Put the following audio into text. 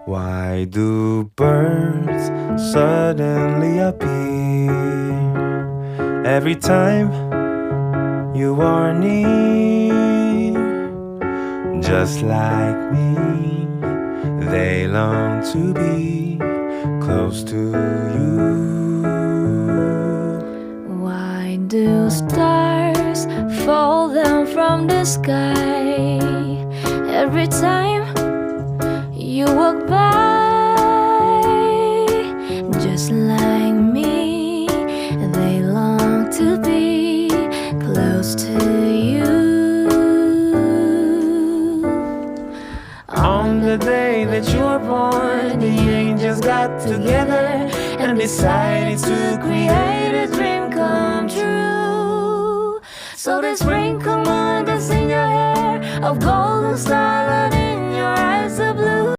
Why do birds suddenly appear every time you are near? Just like me, they long to be close to you. Why do stars fall down from the sky every time you walk by? Just like me, they long to be close to you. On the day that you were born, the angels got together and decided to create a dream come true. So they sprinkle on dust in your hair of golden starlight.